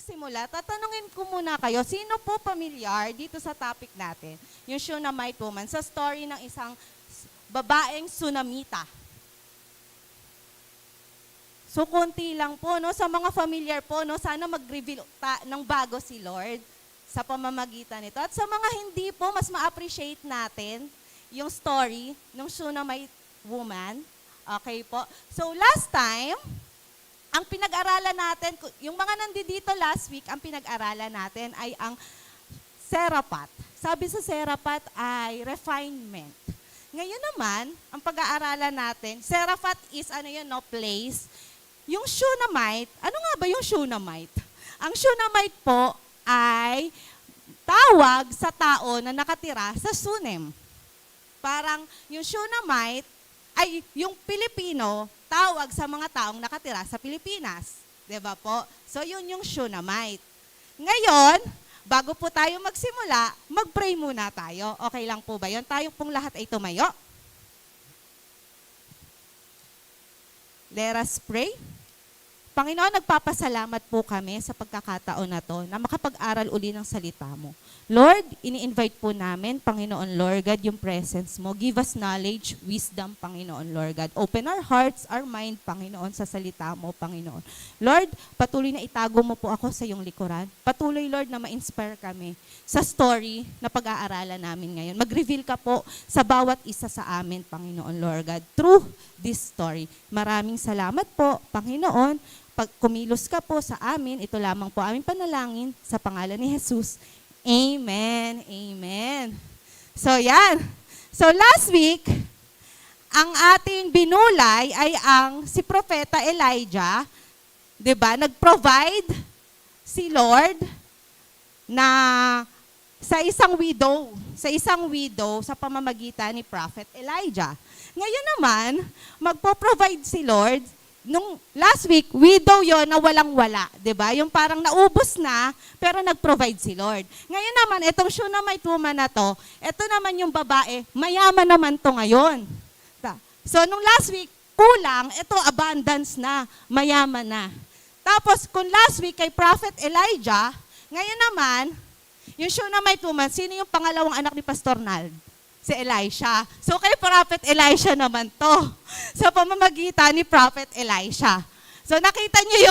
magsimula, tatanungin ko muna kayo, sino po pamilyar dito sa topic natin? Yung Shunammite woman, sa story ng isang babaeng Sunamita. So, konti lang po, no? Sa mga familiar po, no? Sana mag-reveal ng bago si Lord sa pamamagitan nito. At sa mga hindi po, mas ma-appreciate natin yung story ng Shunammite woman. Okay po. So, last time, ang pinag-aralan natin, yung mga nandito last week, ang pinag-aralan natin ay ang Serapat. Sabi sa Serapat ay refinement. Ngayon naman, ang pag-aaralan natin, Serapat is place. Yung Shunammite, ano nga ba yung Shunammite? Ang Shunammite po ay tawag sa tao na nakatira sa Shunem. Parang yung Shunammite ay yung Pilipino tawag sa mga taong nakatira sa Pilipinas. Diba po? So yun yung Shunammite. Ngayon, bago po tayo magsimula, mag-pray muna tayo. Okay lang po ba yun? Tayo pong lahat ay tumayo. Let us pray. Panginoon, nagpapasalamat po kami sa pagkakataon na to na makapag-aral uli ng salita mo. Lord, ini-invite po namin, Panginoon Lord God, yung presence mo. Give us knowledge, wisdom, Panginoon Lord God. Open our hearts, our mind, Panginoon, sa salita mo, Panginoon. Lord, patuloy na itago mo po ako sa iyong likuran. Patuloy, Lord, na ma-inspire kami sa story na pag-aaralan namin ngayon. Mag-reveal ka po sa bawat isa sa amin, Panginoon Lord God, through this story. Maraming salamat po, Panginoon. Pag kumilos ka po sa amin, ito lamang po aming panalangin sa pangalan ni Jesus. Amen. Amen. So yan. So last week, ang ating binulay ay si Propeta Elijah, 'di ba? Nag-provide si Lord na sa isang widow sa pamamagitan ni Prophet Elijah. Ngayon naman, magpo-provide si Lord. Nung last week, widow yon na walang-wala, 'di ba? Yung parang naubos na, pero nag-provide si Lord. Ngayon naman, itong Shunammite woman na to, ito naman yung babae, mayaman naman to ngayon. So, nung last week, kulang, ito abundance na, mayaman na. Tapos, kung last week kay Prophet Elijah, ngayon naman, yung Shunammite woman, sino yung pangalawang anak ni Pastor Nald? Si Elisha. So kay Prophet Elisha naman to. Sa pamamagitan ni Prophet Elisha. So nakita niyo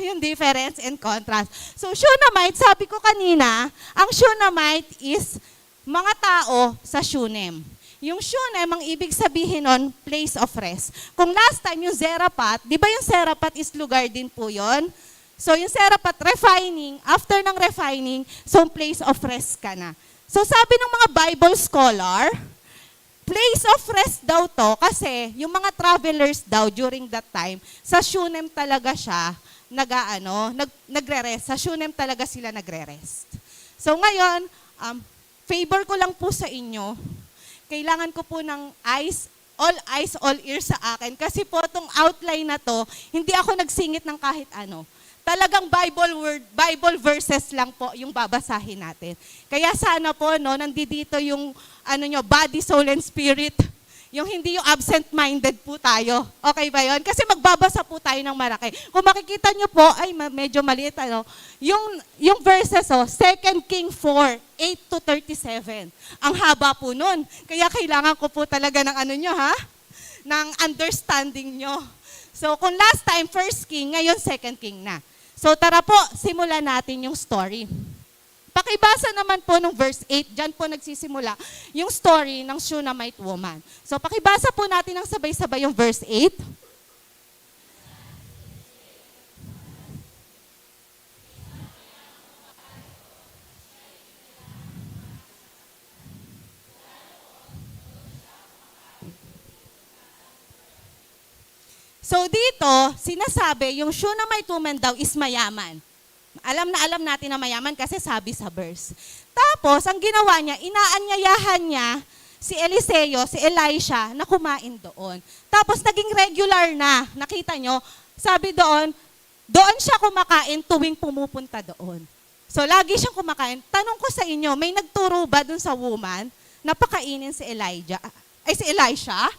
yung difference and contrast. So Shunammite, sabi ko kanina, ang Shunammite is mga tao sa Shunem. Yung Shunem, ang ibig sabihin nun, place of rest. Kung last time yung Serapat, di ba yung Serapat is lugar din po yon? So yung Serapat, refining, after ng refining, so place of rest ka na. So sabi ng mga Bible scholar, place of rest daw to kasi yung mga travelers daw during that time, sa Shunem talaga siya nagre-rest. Sa Shunem talaga sila nagre-rest. So ngayon, favor ko lang po sa inyo, kailangan ko po ng eyes, all ears sa akin kasi po itong outline na to, hindi ako nagsingit ng kahit ano. Talagang Bible verses lang po yung babasahin natin. Kaya sana po, nandito yung body, soul, and spirit. Yung hindi yung absent-minded po tayo. Okay ba yun? Kasi magbabasa po tayo ng malaki. Kung makikita nyo po, ay medyo maliit, yung verses, 2 King 4, 8 to 37. Ang haba po nun. Kaya kailangan ko po talaga ng ng understanding nyo. So, kung last time, 1 King, ngayon 2 King na. So, tara po, simulan natin yung story. Pakibasa naman po ng verse 8, dyan po nagsisimula yung story ng Shunammite woman. So, pakibasa po natin ng sabay-sabay yung verse 8. So dito, sinasabi, yung Shunammite woman daw is mayaman. Alam natin na mayaman kasi sabi sa verse. Tapos, ang ginawa niya, inaanyayahan niya si Eliseo, si Elisha, na kumain doon. Tapos, naging regular na. Nakita nyo, sabi doon siya kumakain tuwing pumupunta doon. So, lagi siyang kumakain. Tanong ko sa inyo, may nagturo ba doon sa woman na pakainin si Elisha?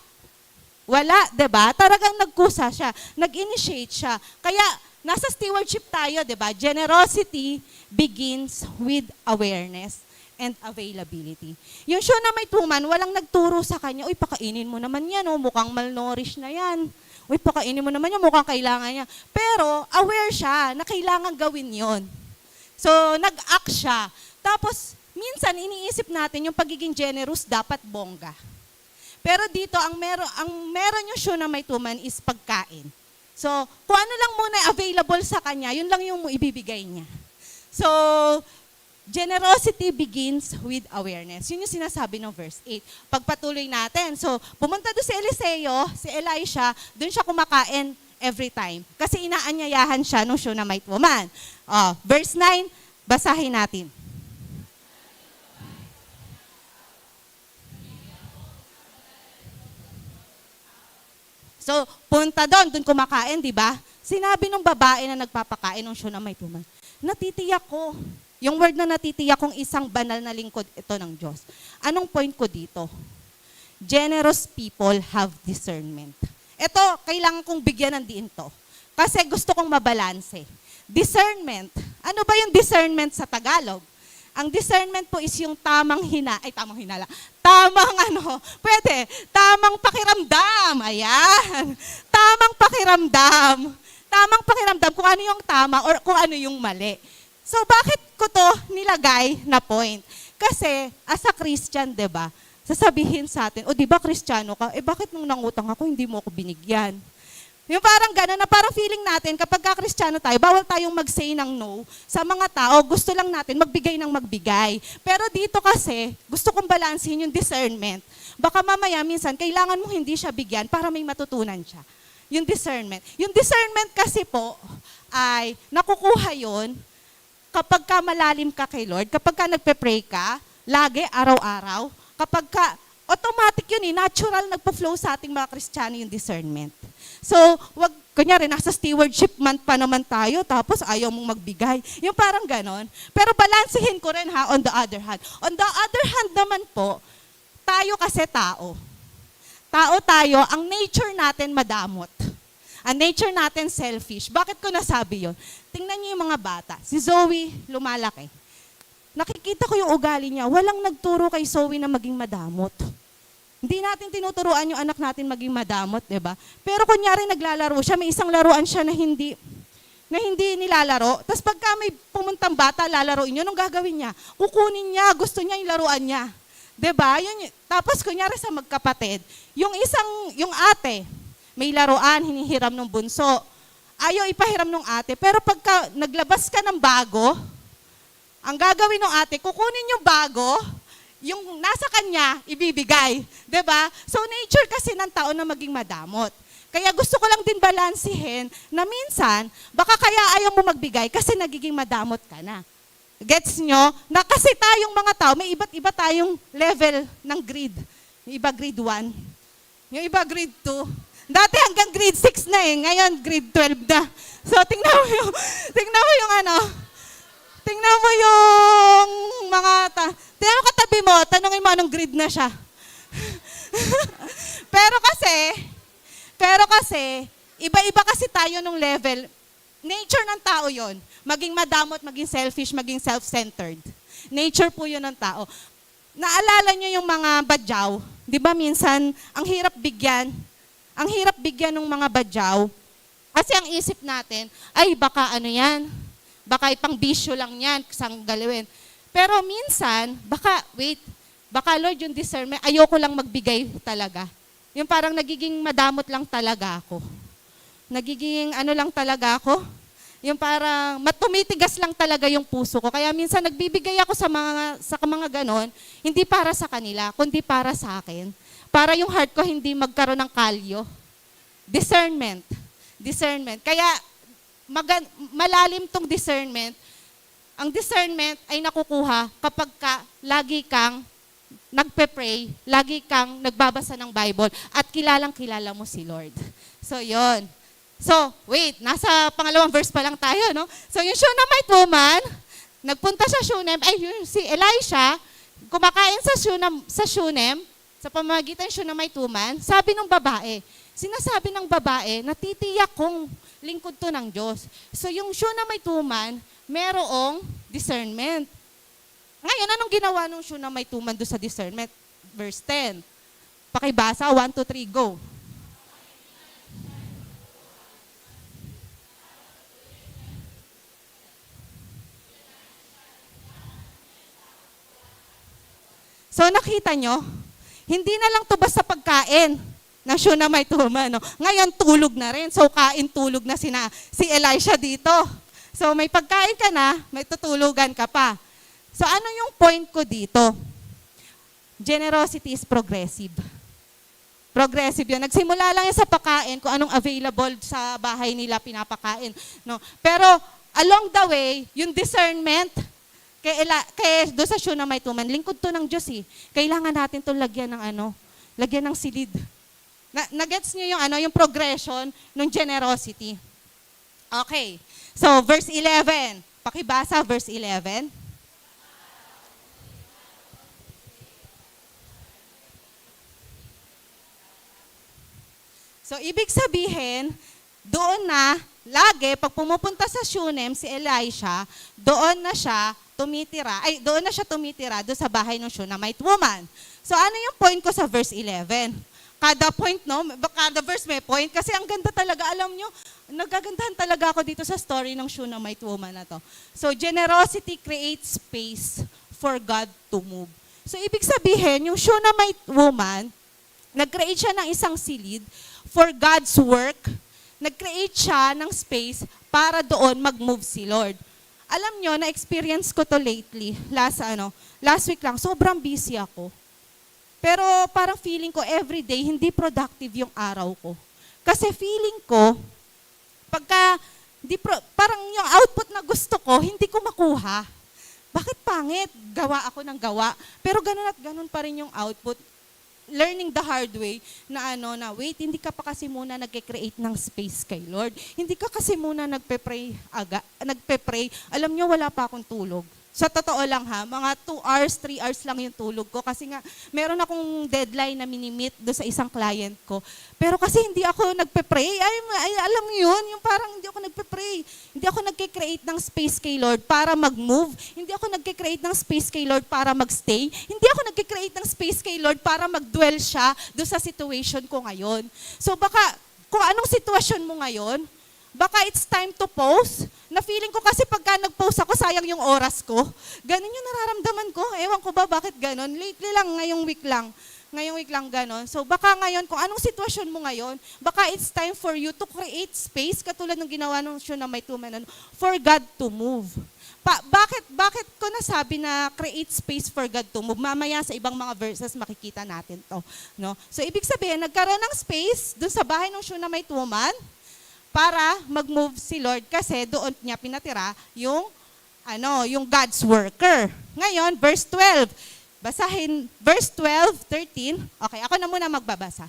Wala, 'di ba? Talagang nagkusa siya, nag-initiate siya. Kaya nasa stewardship tayo, di ba? Generosity begins with awareness and availability. Yung Shunammite woman, walang nagturo sa kanya, uy, pakainin mo naman yan, oh, mukhang malnourished na yan. Uy, pakainin mo naman yan, mukhang kailangan niya. Pero aware siya na kailangan gawin yon. So, nag-act siya. Tapos, minsan, iniisip natin yung pagiging generous dapat bongga. Pero dito, ang meron yung Shunammite woman is pagkain. So, kung ano lang muna available sa kanya, yun lang yung ibibigay niya. So, generosity begins with awareness. Yun yung sinasabi ng verse 8. Pagpatuloy natin. So, pumunta doon si Eliseo, si Elisha, doon siya kumakain every time. Kasi inaanyayahan siya ng Shunammite woman. Verse 9, basahin natin. So, punta doon kumakain, di ba? Sinabi ng babae na nagpapakain ng Shunammite woman, natitiyak ko. Yung word na natitiyak kong isang banal na lingkod ito ng Diyos. Anong point ko dito? Generous people have discernment. Ito, kailangan kong bigyan ng diin to. Kasi gusto kong mabalanse. Discernment. Ano ba yung discernment sa Tagalog? Ang discernment po is yung tamang tamang pakiramdam. Ayan. Tamang pakiramdam. Tamang pakiramdam kung ano yung tama or kung ano yung mali. So, bakit ko to nilagay na point? Kasi, as a Christian, diba, sasabihin sa atin, o diba Kristiyano ka, bakit nung nangutang ako, hindi mo ako binigyan? Yung parang gano'n na parang feeling natin, kapag ka-Kristiyano tayo, bawal tayong mag-say ng no sa mga tao, gusto lang natin magbigay ng magbigay. Pero dito kasi, gusto kong balansin yung discernment. Baka mamaya, minsan, kailangan mo hindi siya bigyan para may matutunan siya. Yung discernment. Yung discernment kasi po, ay nakukuha yon kapag ka malalim ka kay Lord, kapag ka nagpe-pray ka, lagi, araw-araw, kapag ka, automatic yun natural nagpo-flow sa ating mga Kristiyano yung discernment. So, kunyari, nasa stewardship month pa naman tayo, tapos ayaw mong magbigay. Yung parang ganon. Pero balansehin ko rin on the other hand. On the other hand naman po, tayo kasi tao. Tao tayo, ang nature natin madamot. Ang nature natin selfish. Bakit ko nasabi yun? Tingnan niyo yung mga bata. Si Zoe, lumalaki. Nakikita ko yung ugali niya. Walang nagturo kay Zoe na maging madamot. Hindi natin tinuturuan yung anak natin maging madamot, di ba? Pero kunyari naglalaro siya, may isang laruan siya na hindi nilalaro. Tapos pagka may pumuntang bata, lalaroin niyo, anong gagawin niya? Kukunin niya, gusto niya yung laruan niya. Di ba? Tapos kunyari sa magkapatid, yung ate, may laruan, hinihiram ng bunso. Ayaw ipahiram ng ate. Pero pagka naglabas ka ng bago, ang gagawin ng ate, kukunin yung bago, yung nasa kanya, ibibigay. 'Di ba? So nature kasi ng tao na maging madamot. Kaya gusto ko lang din balansehin na minsan, baka kaya ayaw mo magbigay kasi nagiging madamot ka na. Gets nyo? Na kasi tayong mga tao, may iba't iba tayong level ng greed. Yung iba grade 1, yung iba grade 2. Dati hanggang grade 6 na ngayon grade 12 na. So tingnan mo yung mga tingnan mo katabi mo, tanungin mo anong grade na siya. pero kasi, iba-iba kasi tayo nung level. Nature ng tao yon, maging madamot, maging selfish, maging self-centered. Nature po yun ng tao. Naalala nyo yung mga badyaw, di ba minsan, ang hirap bigyan ng mga badyaw, kasi ang isip natin, ay baka ano yan, baka ipang bisyo lang yan, isang galawin. Pero minsan, baka Lord yung discernment, ayoko lang magbigay talaga. Yung parang nagiging madamot lang talaga ako. Nagiging lang talaga ako. Yung parang matumitigas lang talaga yung puso ko. Kaya minsan nagbibigay ako sa mga ganon, hindi para sa kanila, kundi para sa akin. Para yung heart ko hindi magkaroon ng kalyo. Discernment. Kaya malalim tong discernment. Ang discernment ay nakukuha kapag lagi kang nagpe-pray, lagi kang nagbabasa ng Bible, at kilalang-kilala mo si Lord. So, yon. So, nasa pangalawang verse pa lang tayo, no? So, yung Shunammite woman, nagpunta sa Shunem, si Elisha, kumakain sa Shunem, Sa pamamagitan siya na may tuman, sabi ng babae, sinasabi ng babae, natitiyak kong lingkod to ng Diyos. So yung siya na may tuman, merong discernment. Ngayon, anong ginawa nung siya na may tuman doon sa discernment? Verse 10. Pakibasa, 1, 2, 3, go. So nakita nyo, hindi na lang to basta pagkain na siya na may tuman. No? Ngayon, tulog na rin. So kain tulog na si Elisha dito. So may pagkain ka na, may tutulugan ka pa. So ano yung point ko dito? Generosity is progressive. Progressive yun. Nagsimula lang yan sa pagkain, kung anong available sa bahay nila pinapakain. No? Pero along the way, yung discernment, kaya doon sa siya na may tuman, lingkod to ng Diyos eh. Kailangan natin to lagyan ng silid. Nagets niyo yung progression ng generosity. Okay. So, verse 11. Pakibasa, verse 11. So, ibig sabihin, doon na, lagi, pag pumupunta sa Shunem, si Elisha, doon na siya tumitira doon sa bahay ng Shunammite woman. So, ano yung point ko sa verse 11? Kada point, kada verse may point, kasi ang ganda talaga, alam nyo, nagagandahan talaga ako dito sa story ng Shunammite woman na to. So, generosity creates space for God to move. So, ibig sabihin, yung Shunammite woman, nag-create siya ng isang silid for God's work. Nag-create siya ng space para doon mag-move si Lord. Alam nyo, na-experience ko to lately, last week lang, sobrang busy ako. Pero parang feeling ko everyday, hindi productive yung araw ko. Kasi feeling ko, parang yung output na gusto ko, hindi ko makuha. Bakit pangit? Gawa ako ng gawa. Pero ganun at ganun pa rin yung output. Learning the hard way na wait, hindi ka pa kasi muna nagke-create ng space kay Lord. Hindi ka kasi muna nagpe-pray. Alam nyo, wala pa akong tulog. Sa totoo lang mga 2 hours, 3 hours lang yung tulog ko. Kasi nga, meron akong deadline na minimit do sa isang client ko. Pero kasi hindi ako nagpe-pray. Alam mo yun, yung parang hindi ako nagpe-pray. Hindi ako nagke-create ng space kay Lord para mag-move. Hindi ako nagke-create ng space kay Lord para mag-stay. Hindi ako nagke-create ng space kay Lord para mag-dwell siya do sa situation ko ngayon. So baka, kung anong sitwasyon mo ngayon, baka it's time to pause. Na feeling ko kasi pagka nag-pause ako, sayang yung oras ko. Ganun yung nararamdaman ko. Ewan ko ba bakit ganun. Lately lang, ngayong week lang ganun. So baka ngayon, kung anong sitwasyon mo ngayon, baka it's time for you to create space, katulad ng ginawa ng Shunammite woman, for God to move. Bakit ko nasabi na create space for God to move? Mamaya sa ibang mga verses makikita natin to. No? So ibig sabihin, nagkaroon ng space dun sa bahay ng Shunammite woman, para mag-move si Lord kasi doon niya pinatira yung God's worker. Ngayon, verse 12. Basahin, verse 12, 13. Okay, ako na muna magbabasa.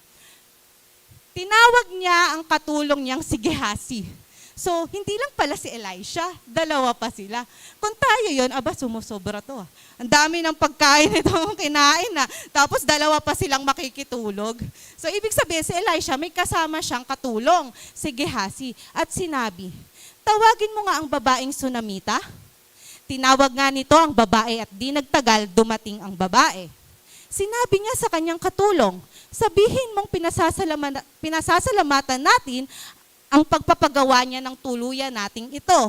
Tinawag niya ang katulong niyang si Gehazi. So, hindi lang pala si Elisha, 2 pa sila. Kung tayo yun, sumusobra to. Ang dami ng pagkain itong kinain na. Tapos 2 pa silang makikitulog. So, ibig sabihin, si Elisha, may kasama siyang katulong, si Gehazi. At sinabi, tawagin mo nga ang babaeng Sunamita. Tinawag nga nito ang babae at di nagtagal, dumating ang babae. Sinabi niya sa kanyang katulong, sabihin mong pinasasalamatan natin ang pagpapagawa niya ng tuluyan nating ito.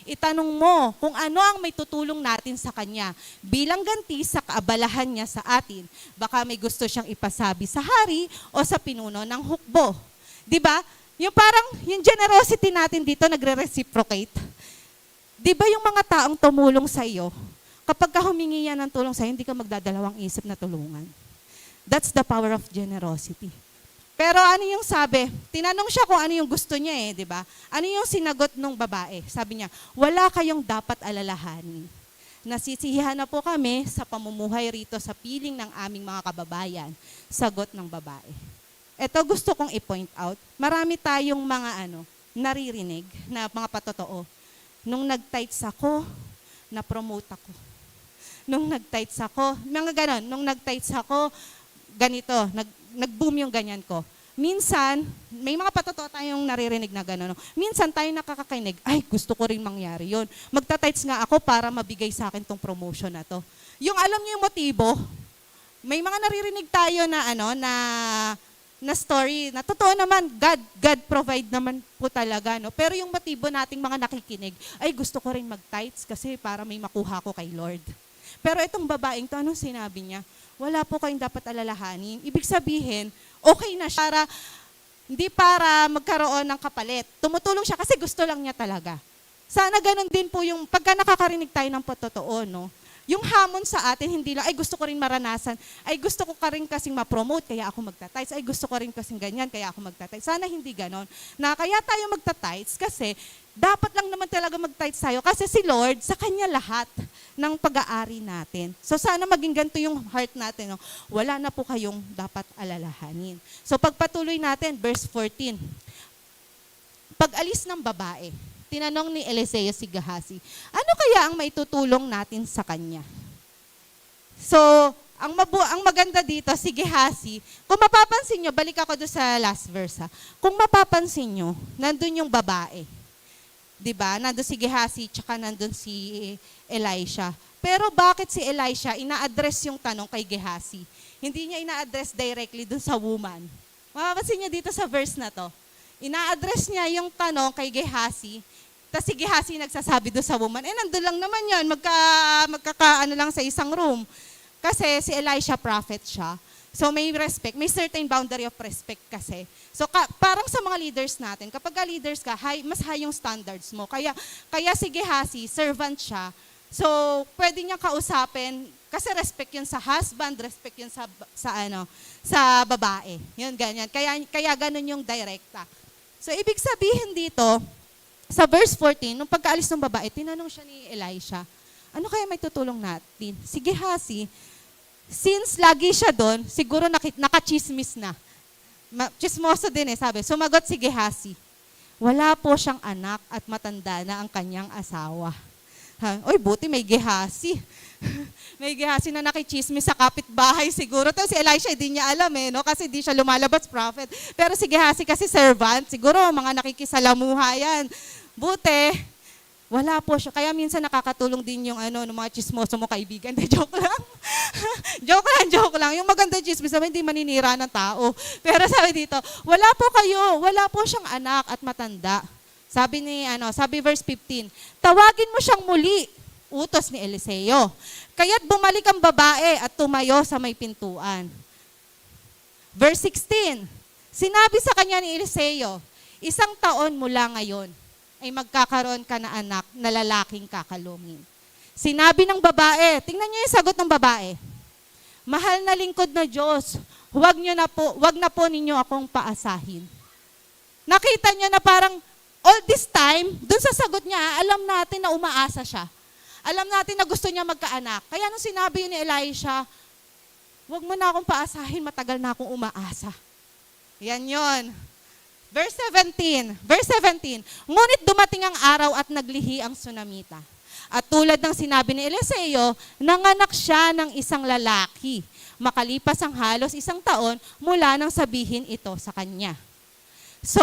Itanong mo kung ano ang may tutulong natin sa kanya bilang ganti sa kaabalahan niya sa atin. Baka may gusto siyang ipasabi sa hari o sa pinuno ng hukbo. Diba? Yung parang, yung generosity natin dito nagre-reciprocate. Diba yung mga taong tumulong sa iyo, kapag humingi yan ng tulong sa iyo, hindi ka magdadalawang isip na tulungan. That's the power of generosity. Pero ano yung sabi? Tinanong siya kung ano yung gusto niya di ba? Ano yung sinagot ng babae? Sabi niya, wala kayong dapat alalahanin. Nasisiyahan na po kami sa pamumuhay rito sa piling ng aming mga kababayan. Sagot ng babae. Ito gusto kong i-point out. Marami tayong mga naririnig na mga patotoo. Nung nag-tights ako, na-promote ako. Nung nag-tights ako, mga ganon, nung nag-tights ako, ganito, nag-boom yung ganyan ko. Minsan, may mga patotoo tayong naririnig na gano'n. No? Minsan tayo nakakakinig, ay gusto ko rin mangyari yun. Magta-tights nga ako para mabigay sa akin tong promotion na to. Yung alam niyo yung motibo, may mga naririnig tayo na na story, na totoo naman, God provide naman po talaga. No? Pero yung motibo nating mga nakikinig, ay gusto ko rin mag-tights kasi para may makuha ko kay Lord. Pero itong babaeng to, anong sinabi niya? Wala po kayong dapat alalahanin. Ibig sabihin, okay na siya, hindi para magkaroon ng kapalit. Tumutulong siya kasi gusto lang niya talaga. Sana ganun din po yung pagka nakakarinig tayo ng patotoo, no? Yung hamon sa atin, hindi lang, ay gusto ko rin maranasan, ay gusto ko ka rin kasing ma-promote, kaya ako magta-tights, ay gusto ko rin kasing ganyan, kaya ako magta-tights. Sana hindi ganon. Na kaya tayo magta-tights kasi dapat lang naman talaga mag-tights tayo kasi si Lord, sa Kanya lahat ng pag-aari natin. So sana maging ganito yung heart natin. No? Wala na po kayong dapat alalahanin. So pagpatuloy natin, verse 14. Pag-alis ng babae, tinanong ni Eliseo si Gehazi, ano kaya ang maitutulong natin sa kanya? So, ang maganda dito, si Gehazi, kung mapapansin nyo, balik ako doon sa last verse. Ha? Kung mapapansin nyo, nandun yung babae. Diba? Nandun si Gehazi, tsaka nandun si Elisha. Pero bakit si Elisha ina-address yung tanong kay Gehazi? Hindi niya ina-address directly dun sa woman. Mapapansin nyo dito sa verse na to. Ina-address niya yung tanong kay Gehazi, tapos si Gehazi nagsasabi doon sa woman, nandun lang naman yun, magkakaano lang sa isang room. Kasi si Elisha prophet siya. So may respect, may certain boundary of respect kasi. So parang sa mga leaders natin, kapag leaders ka, mas high yung standards mo. Kaya si Gehazi, servant siya. So pwede niya kausapin, kasi respect yun sa husband, respect yun sa babae. Yun, ganyan. Kaya ganun yung direkta. So ibig sabihin dito, sa verse 14, nung pagkaalis ng babae, tinanong siya ni Elisha, ano kaya may tutulong natin? Si Gehazi, since lagi siya doon, siguro nakachismis na. Chismoso din sabi. Sumagot si Gehazi, wala po siyang anak at matanda na ang kanyang asawa. Oy, buti may Gehazi. May Gehazi na nakichismis sa kapitbahay siguro. Tapos si Elisha, hindi niya alam no? Kasi di siya lumalabas prophet. Pero si Gehazi kasi servant, siguro mga nakikisalamuha yan. Buti, wala po siya. Kaya minsan nakakatulong din yung ng mga chismoso mo kaibigan. Joke lang. joke lang. Yung maganda chismis, hindi maninira ng tao. Pero sabi dito, wala po siyang anak at matanda. Sabi verse 15, tawagin mo siyang muli, utos ni Eliseo. Kaya't bumalik ang babae at tumayo sa may pintuan. Verse 16, sinabi sa kanya ni Eliseo, 1 taon mula ngayon ay magkakaroon ka na anak na lalaking kakalungin. Sinabi ng babae, tingnan niyo yung sagot ng babae, mahal na lingkod na Diyos, wag na po ninyo akong paasahin. Nakita niyo na parang all this time, dun sa sagot niya, alam natin na umaasa siya. Alam natin na gusto niya magkaanak. Kaya nung sinabi yun ni Elisha, wag mo na akong paasahin, matagal na akong umaasa. Yan yon. Verse 17. Ngunit dumating ang araw at naglihi ang Sunamita. At tulad ng sinabi ni Eliseo, nanganak siya ng isang lalaki. Makalipas ang halos 1 taon mula nang sabihin ito sa kanya. So,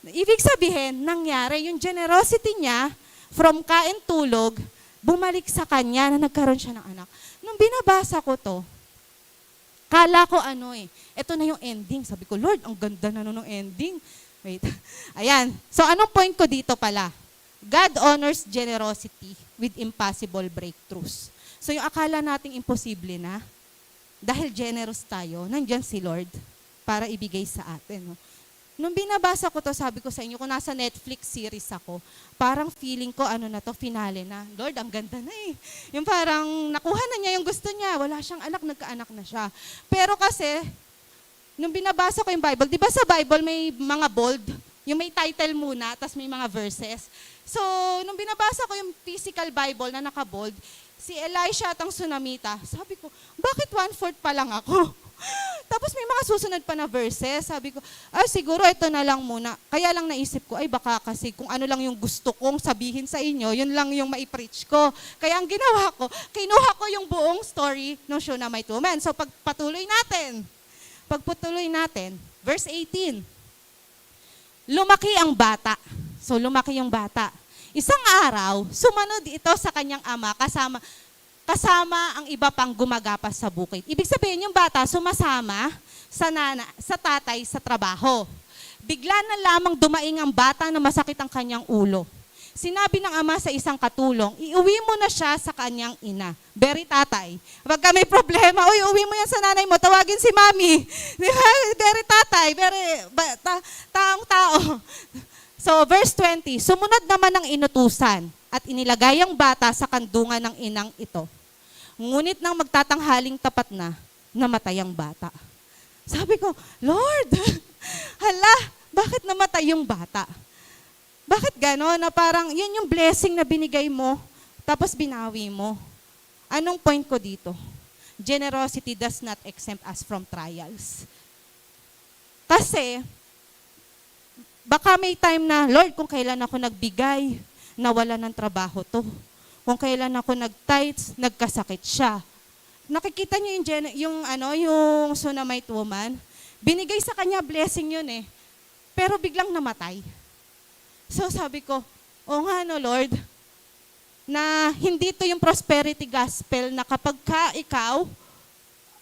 ibig sabihin, nangyari yung generosity niya from kain tulog, bumalik sa kanya na nagkaroon siya ng anak. Nung binabasa ko to, kala ko ito na yung ending. Sabi ko, Lord, ang ganda na nung ending. Wait. Ayan. So anong point ko dito pala? God honors generosity with impossible breakthroughs. So yung akala nating imposible na, dahil generous tayo, nandyan si Lord para ibigay sa atin. No? Nung binabasa ko to, sabi ko sa inyo, kung nasa Netflix series ako, parang feeling ko, finale na. Lord, ang ganda na Yung parang nakuha na niya yung gusto niya. Wala siyang anak, nagkaanak na siya. Pero kasi, nung binabasa ko yung Bible, di ba sa Bible may mga bold? Yung may title muna, tapos may mga verses. So, nung binabasa ko yung physical Bible na naka-bold, si Elisha at ang Sunamita, sabi ko, bakit 1/4 pa lang ako? Tapos may mga susunod pa na verses. Sabi ko, siguro ito na lang muna. Kaya lang naisip ko, baka kasi kung ano lang yung gusto kong sabihin sa inyo, yun lang yung maipreach ko. Kaya ang ginawa ko, kinuha ko yung buong story ng Shunammite woman. So pagpatuloy natin, verse 18. Lumaki ang bata. So lumaki yung bata. Isang araw, sumunod ito sa kanyang ama kasama ang iba pang gumagapas sa bukid. Ibig sabihin, yung bata sumasama sa tatay sa trabaho. Bigla na lamang dumaing ang bata na masakit ang kanyang ulo. Sinabi ng ama sa isang katulong, iuwi mo na siya sa kanyang ina. Very tatay. Pagka may problema, uwi mo yan sa nanay mo, tawagin si mami. Very tatay, taong tao. So, verse 20, sumunod naman ang inutusan at inilagay ang bata sa kandungan ng inang ito. Ngunit nang magtatanghaling tapat na, namatay ang bata. Sabi ko, Lord, hala, bakit namatay yung bata? Bakit gano'n? Na parang yun yung blessing na binigay mo, tapos binawi mo. Anong point ko dito? Generosity does not exempt us from trials. Kasi, baka may time na, Lord, kung kailan ako nagbigay, nawala ng trabaho to. Kung kailan ako nag-tithes, nagkasakit siya. Nakikita niyo yung Shunammite woman, binigay sa kanya blessing yun eh. Pero biglang namatay. So sabi ko, nga no Lord, na hindi to yung prosperity gospel na kapag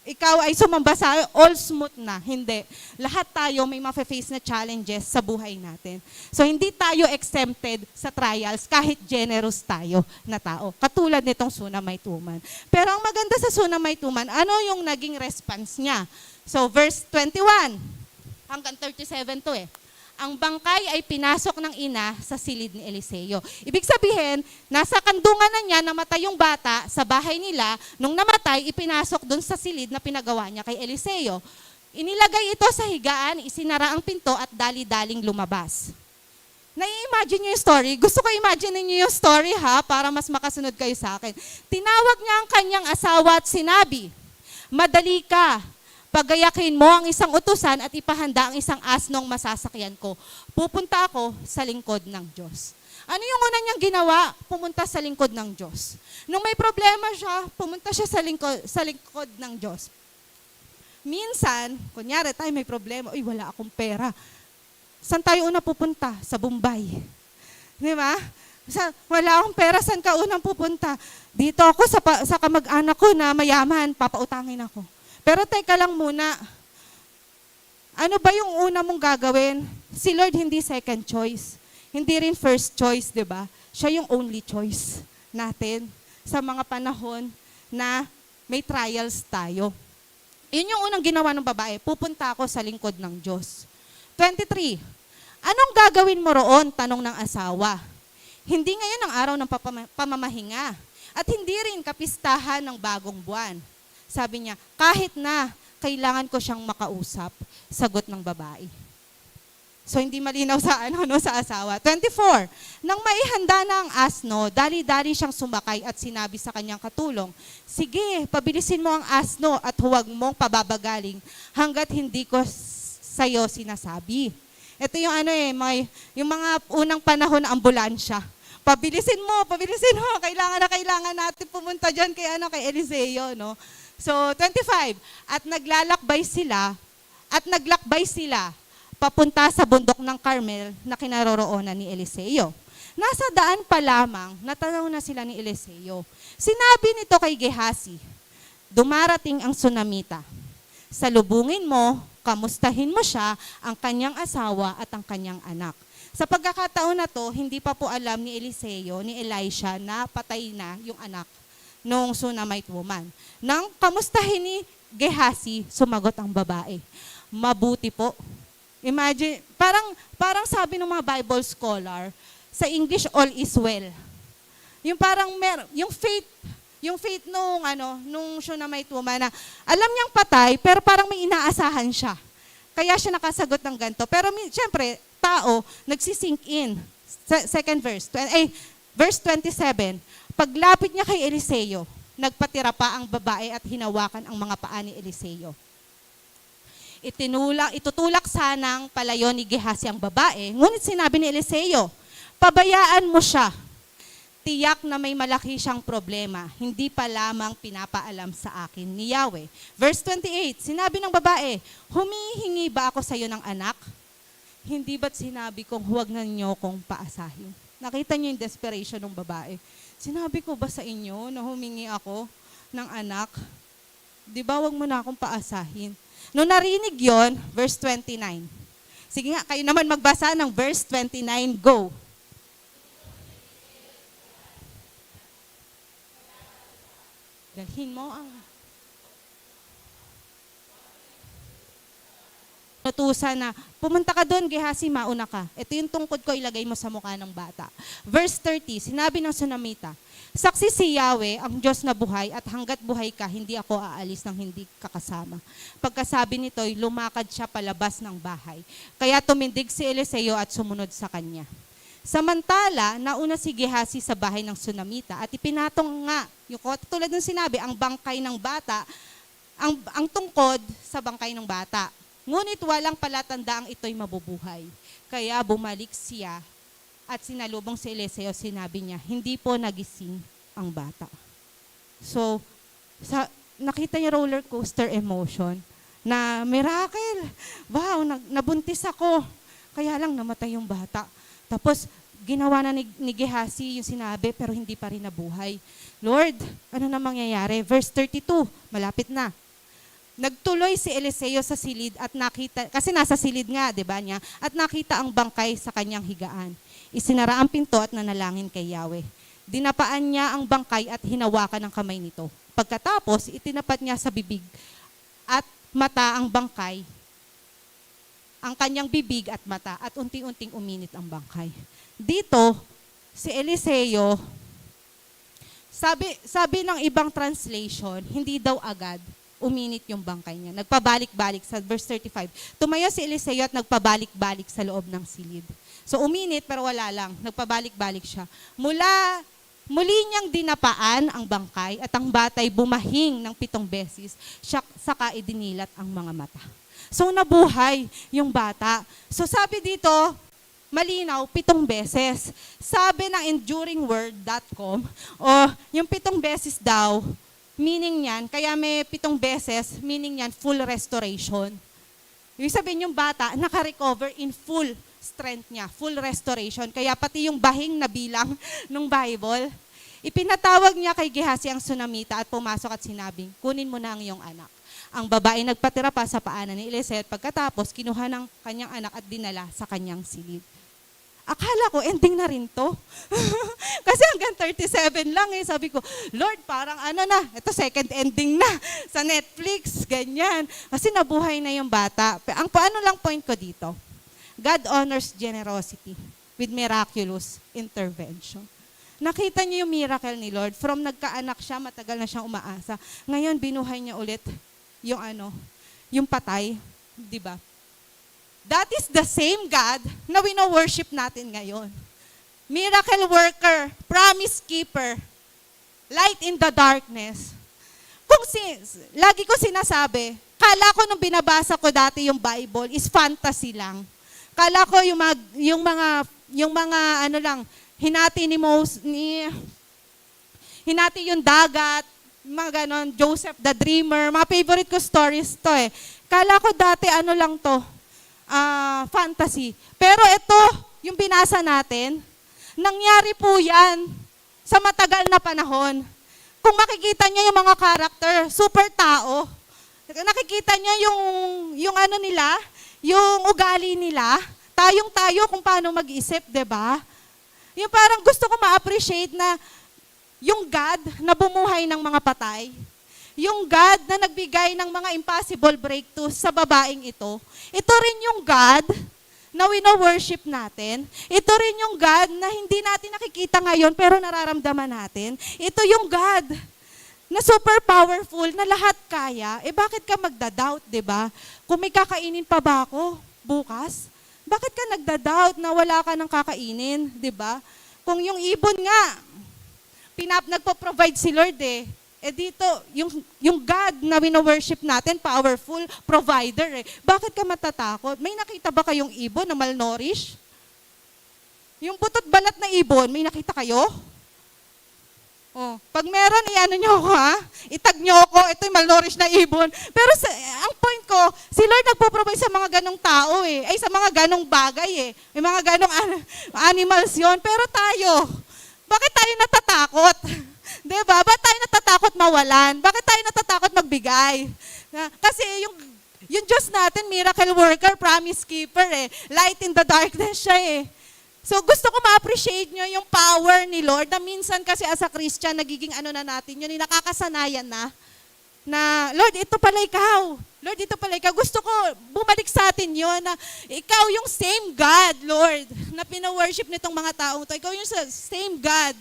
ikaw ay sumamba sa all smooth na. Hindi. Lahat tayo may ma-face na challenges sa buhay natin. So hindi tayo exempted sa trials kahit generous tayo na tao. Katulad nitong Shunammite woman. Pero ang maganda sa Shunammite woman, ano yung naging response niya? So verse 21 hanggang 37 to eh. Ang bangkay ay pinasok ng ina sa silid ni Eliseo. Ibig sabihin, nasa kandungan na niya, namatay yung bata sa bahay nila. Nung namatay, ipinasok dun sa silid na pinagawa niya kay Eliseo. Inilagay ito sa higaan, isinara ang pinto at dali-daling lumabas. Nai-imagine niyo yung story? Gusto ko imagine niyo yung story para mas makasunod kayo sa akin. Tinawag niya ang kanyang asawa at sinabi, madali ka. Pagayakin mo ang isang utusan at ipahanda ang isang asnong masasakyan ko. Pupunta ako sa lingkod ng Diyos. Ano yung una niyang ginawa? Pumunta sa lingkod ng Diyos. Nung may problema siya, pumunta siya sa lingkod ng Diyos. Minsan, kunyari tayo may problema, wala akong pera. Saan tayo una pupunta? Sa Bombay. Di ba? Wala akong pera, saan ka unang pupunta? Dito ako sa kamag-anak ko na mayaman, papautangin ako. Pero teka lang muna, ano ba yung una mong gagawin? Si Lord hindi second choice. Hindi rin first choice, di ba? Siya yung only choice natin sa mga panahon na may trials tayo. Yun yung unang ginawa ng babae, pupunta ako sa lingkod ng Diyos. 23, anong gagawin mo roon? Tanong ng asawa. Hindi ngayon ang araw ng pamamahinga at hindi rin kapistahan ng bagong buwan. Sabi niya, kahit na kailangan ko siyang makausap, sagot ng babae. So hindi malinaw sa asawa. 24, nang maihanda na ang asno, dali-dali siyang sumakay at sinabi sa kanyang katulong, sige, pabilisin mo ang asno at huwag mong pababagaling hanggat hindi ko sa'yo sinasabi. Ito yung yung mga unang panahon na ambulansya. Pabilisin mo, kailangan natin pumunta dyan kay Eliseo, no? So, 25, at naglakbay sila papunta sa bundok ng Carmel na kinaroroonan ni Eliseo. Nasa daan pa lamang, natanaw na sila ni Eliseo. Sinabi nito kay Gehazi, dumarating ang Sunamita. Salubungin mo, kamustahin mo siya, ang kanyang asawa at ang kanyang anak. Sa pagkakataon na to, hindi pa po alam ni Eliseo, ni Elisha na patay na yung anak nung Shunammite woman. Nang kamustahin ni Gehazi, sumagot ang babae, mabuti po. Imagine, parang sabi ng mga Bible scholar, sa English, all is well. Yung parang, yung faith nung Shunammite woman na alam niyang patay, pero parang may inaasahan siya. Kaya siya nakasagot ng ganito. Pero siyempre, tao, nagsisink in. Second verse, verse 27, paglapit niya kay Eliseo, nagpatira pa ang babae at hinawakan ang mga paa ni Eliseo. Itutulak sanang palayo ni Gehazi ang babae, ngunit sinabi ni Eliseo, pabayaan mo siya. Tiyak na may malaki siyang problema, hindi pa lamang pinapaalam sa akin ni Yahweh. Verse 28, sinabi ng babae, humihingi ba ako sa iyo ng anak? Hindi ba't sinabi kong huwag na niyo kong paasahin? Nakita niyo yung desperation ng babae. Sinabi ko ba sa inyo na humingi ako ng anak? Di ba, huwag mo na akong paasahin. Nung narinig yon, verse 29. Sige nga, kayo naman magbasa ng verse 29, go. Dalhin mo ang utusan na, pumunta ka doon, Gehazi, mauna ka. Ito yung tungkod ko, ilagay mo sa mukha ng bata. Verse 30, sinabi ng Sunamita, saksi si Yahweh, ang Diyos na buhay, at hanggat buhay ka, hindi ako aalis ng hindi kakasama. Pagkasabi nito'y lumakad siya palabas ng bahay. Kaya tumindig si Eliseo at sumunod sa kanya. Samantala, nauna si Gehazi sa bahay ng Sunamita at ipinatong nga, yung tulad ng sinabi, ang bangkay ng bata, ang tungkod sa bangkay ng bata. Ngunit walang palatandaang ito'y mabubuhay. Kaya bumalik siya at sinalubong si Eliseo, sinabi niya, hindi po nagising ang bata. So, nakita niya roller coaster emotion na miracle. Wow, nabuntis ako. Kaya lang namatay yung bata. Tapos, ginawa na ni Gehazi yung sinabi, pero hindi pa rin nabuhay. Lord, ano na mangyayari? Verse 32, malapit na. Nagtuloy si Eliseo sa silid at nakita, kasi nasa silid nga, di ba niya, at nakita ang bangkay sa kanyang higaan. Isinara ang pinto at nanalangin kay Yahweh. Dinapaan niya ang bangkay at hinawakan ang kamay nito. Pagkatapos, itinapat niya sa bibig at mata ang bangkay, ang kanyang bibig at mata, at unti-unting uminit ang bangkay. Dito, si Eliseo, sabi ng ibang translation, hindi daw agad uminit yung bangkay niya. Nagpabalik-balik sa verse 35. Tumayo si Eliseo at nagpabalik-balik sa loob ng silid. So uminit pero wala lang. Nagpabalik-balik siya. Muli niyang dinapaan ang bangkay at ang batay bumahing ng 7 beses. Saka idinilat ang mga mata. So nabuhay yung bata. So sabi dito, malinaw, 7 beses. Sabi ng enduringword.com, yung 7 beses daw, meaning niyan, kaya may 7 beses, meaning niyan, full restoration. Ibig sabihin yung bata, naka-recover in full strength niya, full restoration. Kaya pati yung bahing na bilang ng Bible, ipinatawag niya kay Gehazi ang Sunamita at pumasok at sinabing, kunin mo na ang iyong anak. Ang babae nagpatira pa sa paanan ni Eliseo at pagkatapos, kinuha ng kanyang anak at dinala sa kanyang silid. Akala ko, ending na rin to. Kasi hanggang 37 lang eh. Sabi ko, Lord, parang ito second ending na sa Netflix, ganyan. Kasi nabuhay na yung bata. Ang paano lang point ko dito, God honors generosity with miraculous intervention. Nakita niyo yung miracle ni Lord. From nagkaanak siya, matagal na siyang umaasa. Ngayon, binuhay niya ulit yung patay. Diba? That is the same God na wino-worship natin ngayon. Miracle worker, promise keeper, light in the darkness. Lagi ko sinasabi, kala ko nung binabasa ko dati yung Bible is fantasy lang. Kala ko yung mga hinati yung dagat, mga ganon, Joseph the Dreamer, mga favorite ko stories to eh. Kala ko dati lang to, fantasy. Pero ito, yung binasa natin, nangyari po yan sa matagal na panahon. Kung makikita niyo yung mga karakter, super tao. Nakikita niyo yung ugali nila, tayong-tayo kung paano mag-isip, 'di ba? Yung parang gusto ko ma-appreciate na yung God na bumuhay ng mga patay, yung God na nagbigay ng mga impossible breakthroughs sa babaeng ito, ito rin yung God na wino-worship natin. Ito rin yung God na hindi natin nakikita ngayon pero nararamdaman natin. Ito yung God na super powerful, na lahat kaya. Bakit ka magda-doubt, di ba? Kung may kakainin pa ba ako bukas, bakit ka nagda-doubt na wala ka ng kakainin, di ba? Kung yung ibon nga, nagpo-provide si Lord Eh dito, yung God na wino-worship natin, powerful, provider eh. Bakit ka matatakot? May nakita ba kayong ibon na malnourished? Yung butot balat na ibon, may nakita kayo? Oh, pag meron, iano nyo ako ha? Itag nyo ako, ito yung malnourished na ibon. Pero ang point ko, si Lord nagpo-provide sa mga ganong tao eh. Ay, sa mga ganong bagay eh. May mga ganong animals yon. Pero tayo, bakit tayo natatakot? Diba? Bakit tayo natatakot mawalan? Bakit tayo natatakot magbigay? Kasi yung Diyos natin, miracle worker, promise keeper eh. Light in the darkness siya eh. So gusto ko ma-appreciate nyo yung power ni Lord na minsan kasi as a Christian, nagiging ano na natin yun, nakakasanayan na Lord, ito pala ikaw. Lord, ito pala ikaw. Gusto ko bumalik sa atin yun na ikaw yung same God, Lord, na pina-worship nitong mga taong to. Ikaw yung same God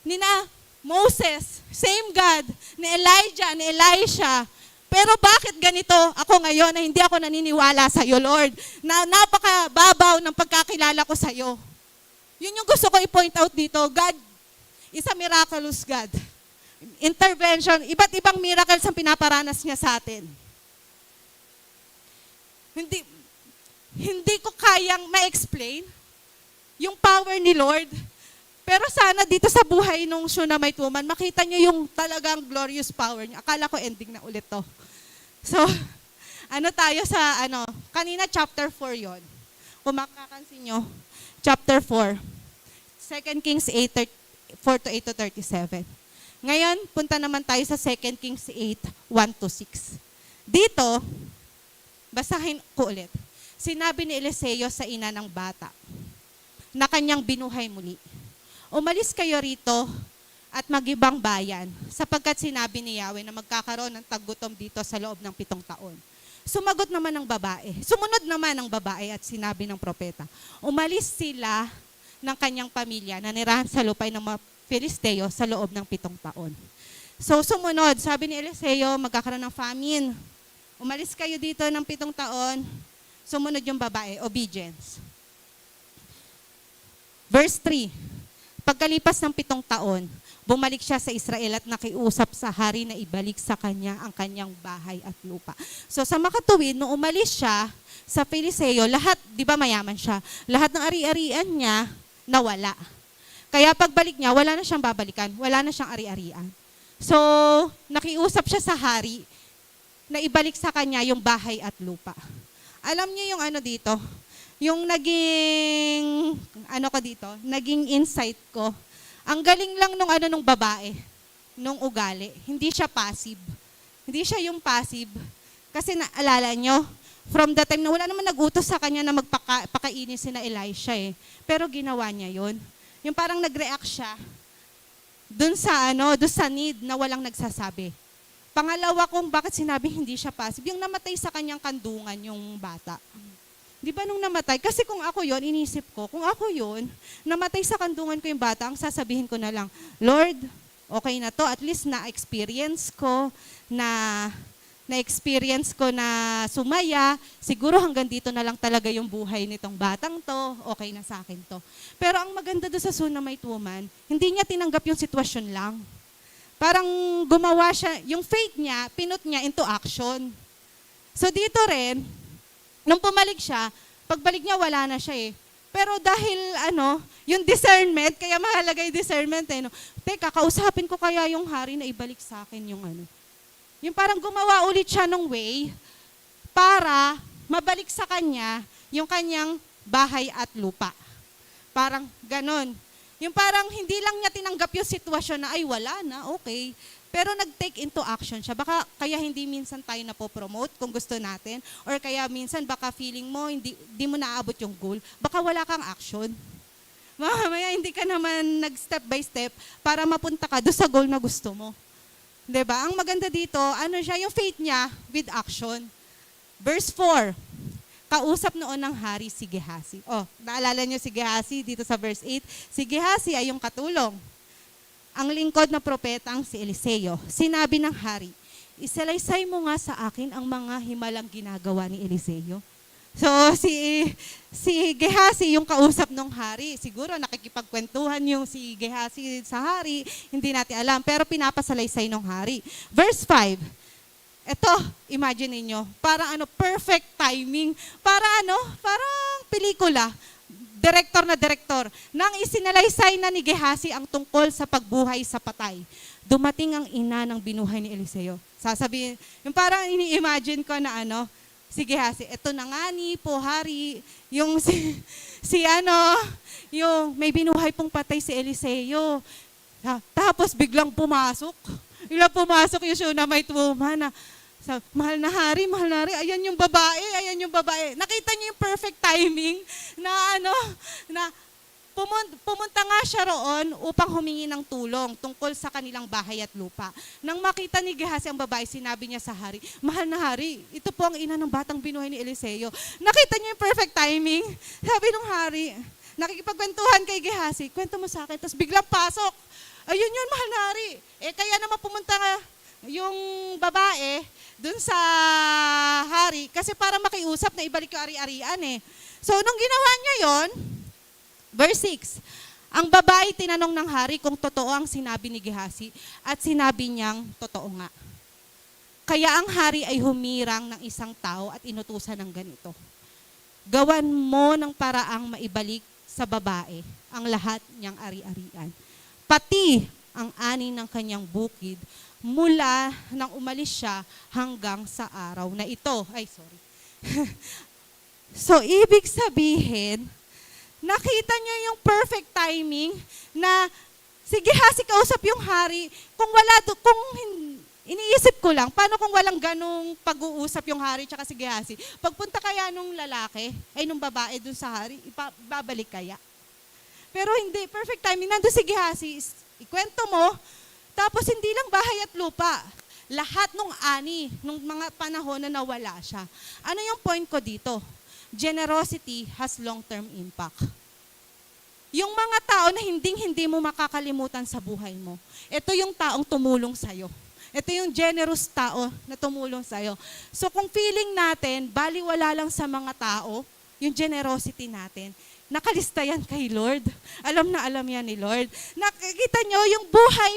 ni na Moses, same God, ni Elijah, ni Elisha. Pero bakit ganito ako ngayon na hindi ako naniniwala sa iyo, Lord? Na napakababaw ng pagkakilala ko sa iyo. Yun yung gusto ko i-point out dito. God is a miraculous God. Intervention, iba't ibang miracles ang pinaparanas niya sa atin. Hindi ko kayang ma-explain yung power ni Lord. Pero sana dito sa buhay nung Shunammite woman, makita niyo yung talagang glorious power niya. Akala ko ending na ulit to. So, tayo sa, kanina chapter 4 yon. Kung makakansin nyo, chapter 4. 2 Kings 8, 4 to 8 to 37. Ngayon, punta naman tayo sa 2 Kings 8, 1 to 6. Dito, basahin ko ulit. Sinabi ni Eliseo sa ina ng bata na kanyang binuhay muli. Umalis kayo rito at mag-ibang bayan, sapagkat sinabi ni Yahweh na magkakaroon ng taggutom dito sa loob ng 7 taon. Sumagot naman ng babae. Sumunod naman ng babae at sinabi ng propeta. Umalis sila ng kanyang pamilya na nirahan sa lupay ng mga Filisteo sa loob ng 7 taon. So sumunod, sabi ni Eliseo, magkakaroon ng famine. Umalis kayo dito ng 7 taon. Sumunod yung babae, obedience. Verse 3. Pagkalipas ng 7 taon, bumalik siya sa Israel at nakiusap sa hari na ibalik sa kanya ang kanyang bahay at lupa. So sa makatuwid, nung umalis siya sa Filisteo, lahat, di ba mayaman siya, lahat ng ari-arian niya nawala. Kaya pagbalik niya, wala na siyang babalikan, wala na siyang ari-arian. So nakiusap siya sa hari na ibalik sa kanya yung bahay at lupa. Alam niyo yung dito, yung naging, naging insight ko, ang galing lang nung babae, nung ugali. Hindi siya passive. Hindi siya yung passive. Kasi naalala nyo, from the time na wala naman nag-utos sa kanya na magpakainin sina Elisha eh. Pero ginawa niya yun. Yung parang nag-react siya dun sa need na walang nagsasabi. Pangalawa kung bakit sinabi hindi siya passive, yung namatay sa kanyang kandungan yung bata. Di ba nung namatay? Kasi kung ako yon, inisip ko, kung ako yon, namatay sa kandungan ko yung bata, ang sasabihin ko na lang, Lord, okay na to, at least na-experience ko, na-experience ko na sumaya, siguro hanggang dito na lang talaga yung buhay nitong batang to, okay na sa akin to. Pero ang maganda doon sa Shunammite woman, hindi niya tinanggap yung sitwasyon lang. Parang gumawa siya, yung faith niya, pinut niya into action. So dito rin, nung pumalik siya, pagbalik niya wala na siya eh. Pero dahil yung discernment, kaya mahalaga yung discernment eh. Teka, kausapin ko kaya yung hari na ibalik sa akin yung Yung parang gumawa ulit siya ng way para mabalik sa kanya yung kanyang bahay at lupa. Parang ganon. Yung parang hindi lang niya tinanggap yung sitwasyon na ay wala na, okay. Pero nag-take into action siya. Baka kaya hindi minsan tayo napopromote kung gusto natin. Or kaya minsan baka feeling mo hindi mo naaabot yung goal. Baka wala kang action. Mamaya hindi ka naman nag-step by step para mapunta ka doon sa goal na gusto mo. 'Di ba? Ang maganda dito, siya, yung faith niya with action. Verse 4. Kausap noon ng hari si Gehazi. Naalala niyo si Gehazi dito sa verse 8. Si Gehazi ay yung katulong. Ang lingkod na propeta ang si Eliseo. Sinabi ng hari, isalaysay mo nga sa akin ang mga himalang ginagawa ni Eliseo. So, si Gehazi, yung kausap ng hari, siguro nakikipagkwentuhan yung si Gehazi sa hari, hindi natin alam, pero pinapasalaysay ng hari. Verse 5, eto, imagine niyo, parang perfect timing, parang pelikula, direktor na direktor, nang isinalaysay na ni Gehazi ang tungkol sa pagbuhay sa patay. Dumating ang ina ng binuhay ni Eliseo. Sasabihin, yung parang ini-imagine ko na si Gehazi, eto na nga ni po hari, yung yung may binuhay pong patay si Eliseo. Tapos biglang pumasok yung Shunammite woman na, mahal na hari, ayan yung babae. Nakita niyo yung perfect timing na pumunta nga siya roon upang humingi ng tulong tungkol sa kanilang bahay at lupa. Nang makita ni Gehazi ang babae, sinabi niya sa hari, mahal na hari, ito po ang ina ng batang binuhay ni Eliseo. Nakita niyo yung perfect timing? Sabi ng hari, nakikipagkwentuhan kay Gehazi, kwento mo sa akin, tapos biglang pasok. Ayun yun, mahal na hari. Kaya naman pumunta nga yung babae dun sa hari kasi para makiusap na ibalik yung ari-arian . So, nung ginawa niya yon, verse 6, ang babae tinanong ng hari kung totoo ang sinabi ni Gehazi at sinabi niyang totoo nga. Kaya ang hari ay humirang ng isang tao at inutusan ng ganito. Gawan mo ng paraang maibalik sa babae ang lahat niyang ari-arian. Pati ang ani ng kanyang bukid mula nang umalis siya hanggang sa araw na ito. So, ibig sabihin, nakita niyo yung perfect timing na si Gehazi kausap yung hari. Iniisip ko lang, paano kung walang ganong pag-uusap yung hari tsaka si Gehazi? Pagpunta kaya nung babae dun sa hari, babalik kaya? Pero hindi, perfect timing. Nandun si Gehazi, ikwento mo, tapos hindi lang bahay at lupa. Lahat nung ani, nung mga panahon na nawala siya. Ano yung point ko dito? Generosity has long-term impact. Yung mga tao na hindi mo makakalimutan sa buhay mo, ito yung taong tumulong sa'yo. Ito yung generous tao na tumulong sa'yo. So kung feeling natin, baliwala lang sa mga tao, yung generosity natin, nakalista yan kay Lord. Alam na alam yan ni Lord. Nakikita nyo yung buhay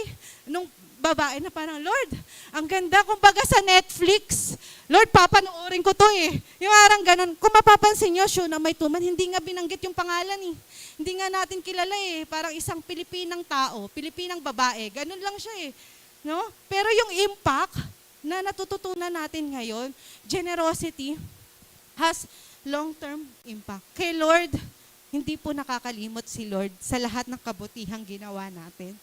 nung babae na parang, Lord, ang ganda kumbaga sa Netflix. Lord, papanoorin ko to . Yung parang ganun. Kung mapapansin nyo, Shunammite woman, hindi nga binanggit yung pangalan . Hindi nga natin kilala . Parang isang Pilipinang tao, Pilipinang babae. Ganun lang siya . No? Pero yung impact na natututunan natin ngayon, generosity has long-term impact. Kay Lord, hindi po nakakalimot si Lord sa lahat ng kabutihang ginawa natin.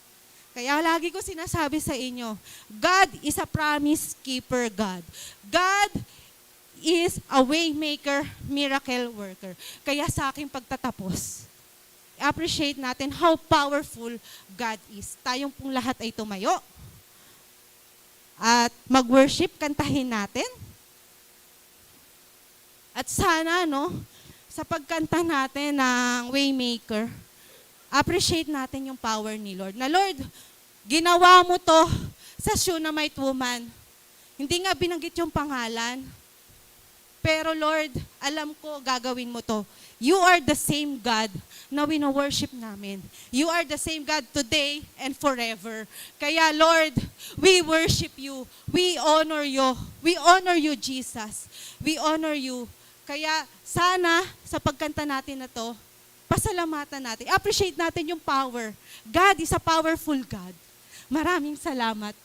Kaya lagi ko sinasabi sa inyo, God is a promise keeper God. God is a way maker, miracle worker. Kaya sa aking pagtatapos, appreciate natin how powerful God is. Tayong pong lahat ay tumayo. At mag-worship, kantahin natin. At sana, sa pagkanta natin ng Waymaker, appreciate natin yung power ni Lord. Na Lord, ginawa mo to sa Shunammite woman. Hindi nga binanggit yung pangalan. Pero Lord, alam ko gagawin mo to. You are the same God na wino-worship namin. You are the same God today and forever. Kaya Lord, we worship you. We honor you. We honor you, Jesus. We honor you. Kaya sana sa pagkanta natin na to, pasalamatan natin. Appreciate natin yung power. God is a powerful God. Maraming salamat.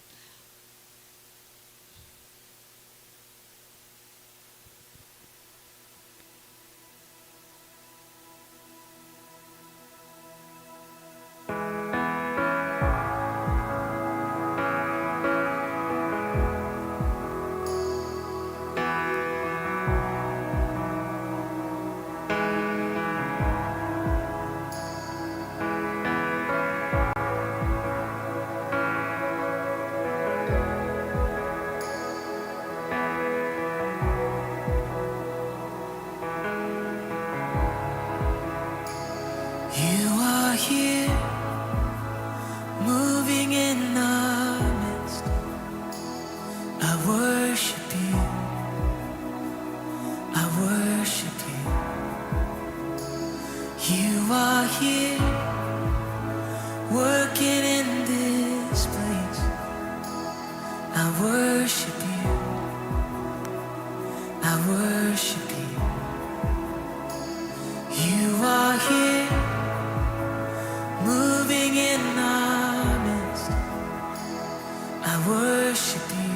worship you.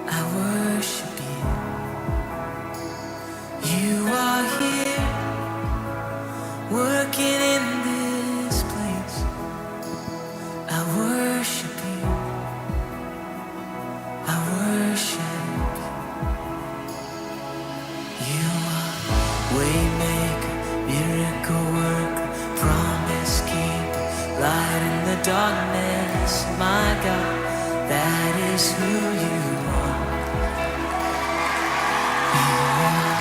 I worship you. You are here, working in this place. I worship you. I worship you. You are waymaker, miracle worker, promise keeper, light in the darkness. My God, that is who you are. You are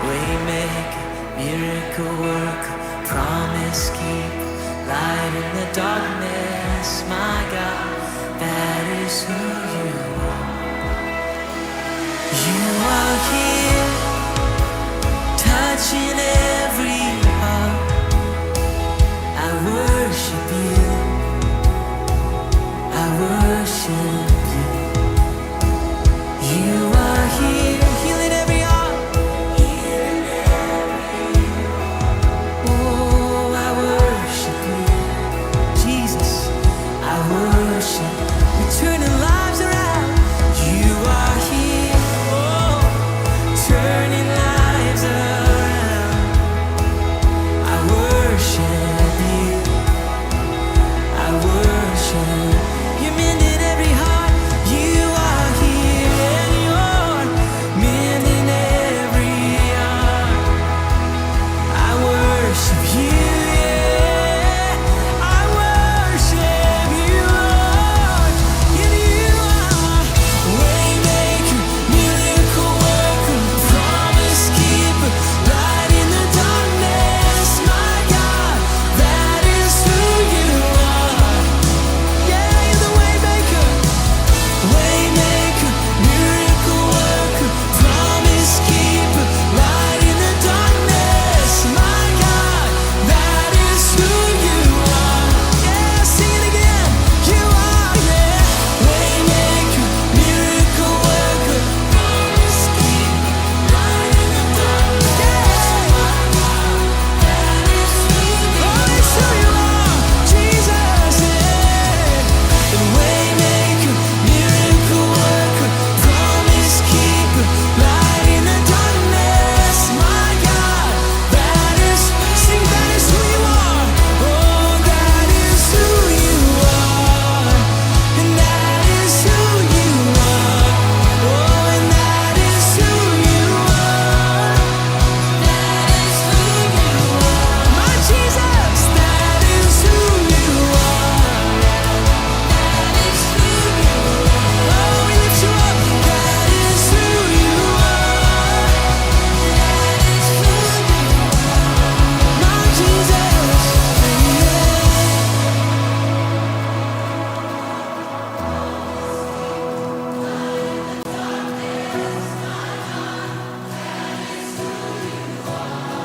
waymaker, miracle worker, promise keeper, light in the darkness. My God, that is who you are. You are here, touching every heart. I worship you. I worship you. You are here, healing every heart. Oh, I worship you, Jesus. I worship, you're turning lives around. You are here, oh, turning lives around. I worship you. I worship. You're mending every heart. You are here, and you're mending every heart. I worship you, yeah. I worship you, Lord. And you are waymaker, miracle worker, promise keeper, light in the darkness. My God, that is who you are. Yeah, you're the waymaker, waymaker, miracle worker, promise keeper, light in the darkness. My God, that is who you are. Yeah, sing it again. You are, yeah, waymaker, miracle worker, promise keeper, light in the darkness. My God, that is who you are. Oh, it's who you are, Jesus, yeah. The waymaker, miracle worker, promise keeper, light in the darkness. My God, that is, sing, that is who you are. Oh, that is who you are. And that is who you are. Oh, and that is who you are. That is who you are. My Jesus, that is who you are. That is who you are. Oh, we lift you up. That is who you are. That is who you are. My Jesus,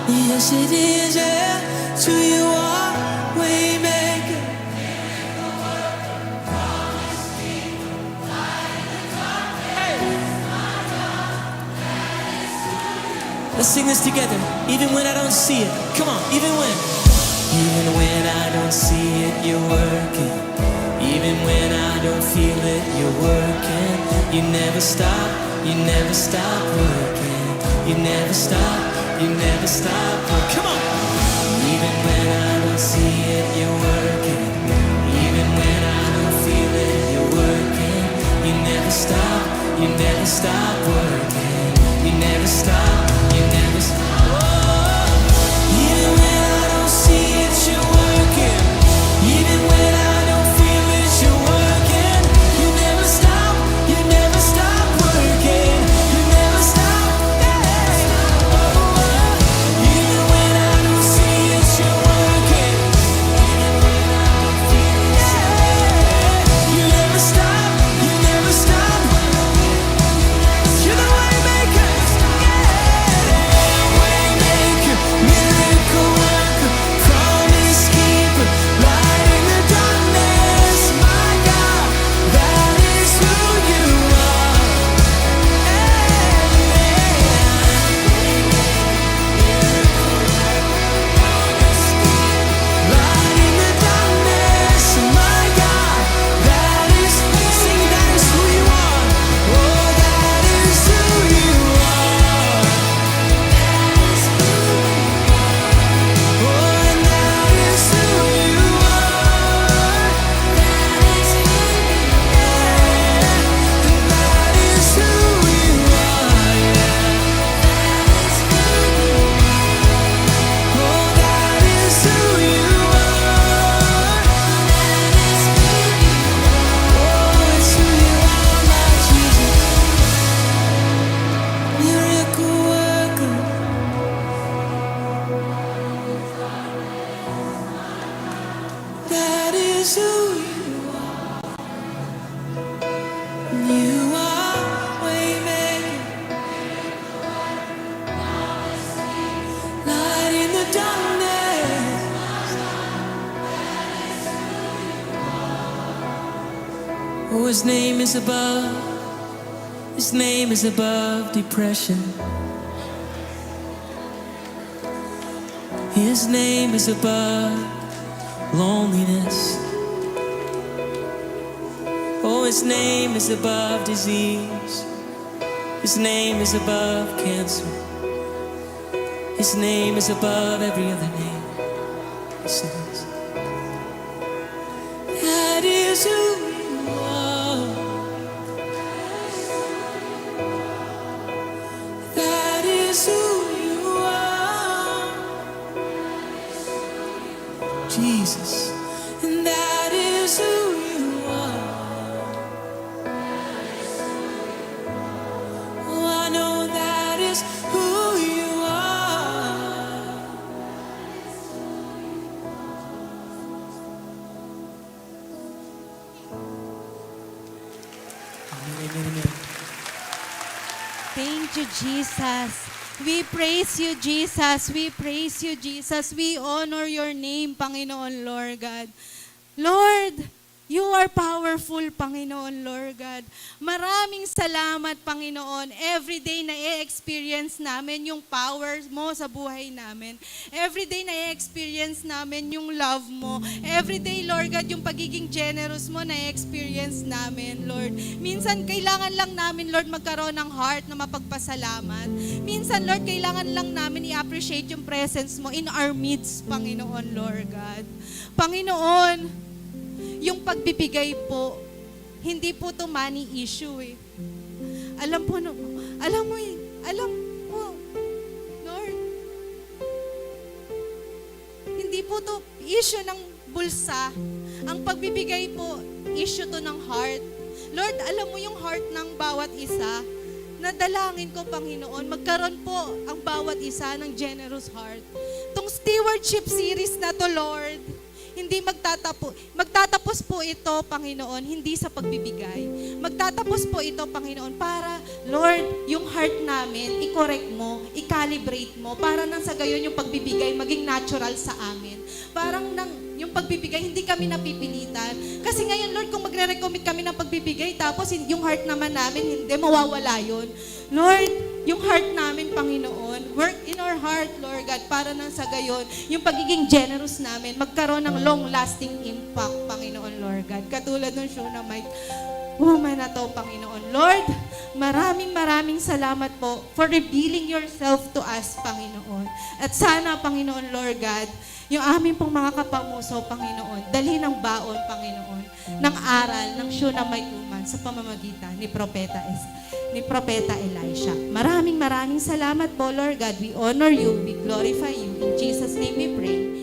yes it is, yeah. It's who you are, waymaker. Let's sing this together, even when I don't see it. Come on, even when I don't see it, you're working. Even when I don't feel it, you're working. You never stop working. You never stop working. Come on. Even when I don't see it, you're working. Even when I don't feel it, you're working. You never stop working. You never stop. Oh, even when I don't see it, you're working. Even when I don't feel it, you're working. You never stop working. You never stop, yeah. Oh, even when I don't see it, you're working. Even when I don't feel it, yeah. You never stop. You're the waymaker, yeah. is who you are. You are waymaker, light in the darkness. Oh, his name is above. His name is above depression. His name is above loneliness. Oh, his name is above disease. His name is above cancer. His name is above every other name. He says, that is who you are. That is who you are. Jesus, and that is who you are. Oh, I know that is who you are. Amen, amen, amen. Thank you, Jesus. We praise you, Jesus. We praise you, Jesus. We honor your name, Panginoon, Lord God. Lord, you are powerful, Panginoon, Lord God. Maraming salamat, Panginoon. Every day na i-experience namin yung power mo sa buhay namin. Every day na i-experience namin yung love mo. Every day, Lord God, yung pagiging generous mo na i-experience namin, Lord. Minsan, kailangan lang namin, Lord, magkaroon ng heart na mapagpasalamat. Minsan, Lord, kailangan lang namin i-appreciate yung presence mo in our midst, Panginoon, Lord God. Panginoon, yung pagbibigay po, hindi po to money issue eh. Alam mo, Lord, hindi po to issue ng bulsa. Ang pagbibigay po, issue to ng heart. Lord, alam mo yung heart ng bawat isa. Nadalangin ko, Panginoon, magkaroon po ang bawat isa ng generous heart. Tong stewardship series na to, Lord, hindi magtatapos po ito, Panginoon, hindi sa pagbibigay. Magtatapos po ito, Panginoon, para, Lord, yung heart namin, i-correct mo, i-calibrate mo, para nang sa gayon yung pagbibigay maging natural sa amin. Parang yung pagbibigay, hindi kami napipilitan. Kasi ngayon, Lord, kung magre-recommit kami ng pagbibigay, tapos yung heart naman namin, hindi, mawawala yun. Lord, yung heart namin, Panginoon, work in our heart, Lord God, para nang sa gayon, yung pagiging generous namin, magkaroon ng long-lasting impact, Panginoon, Lord God. Katulad ng Shunammite woman na to, Panginoon. Lord, maraming salamat po for revealing yourself to us, Panginoon. At sana, Panginoon, Lord God, yung aming pong mga kapamuso, Panginoon, dalhin ng baon, Panginoon, ng aral ng Shunammite woman sa pamamagitan ni Propeta Elisha. Maraming salamat po, Lord God. We honor you, we glorify you. In Jesus' name we pray.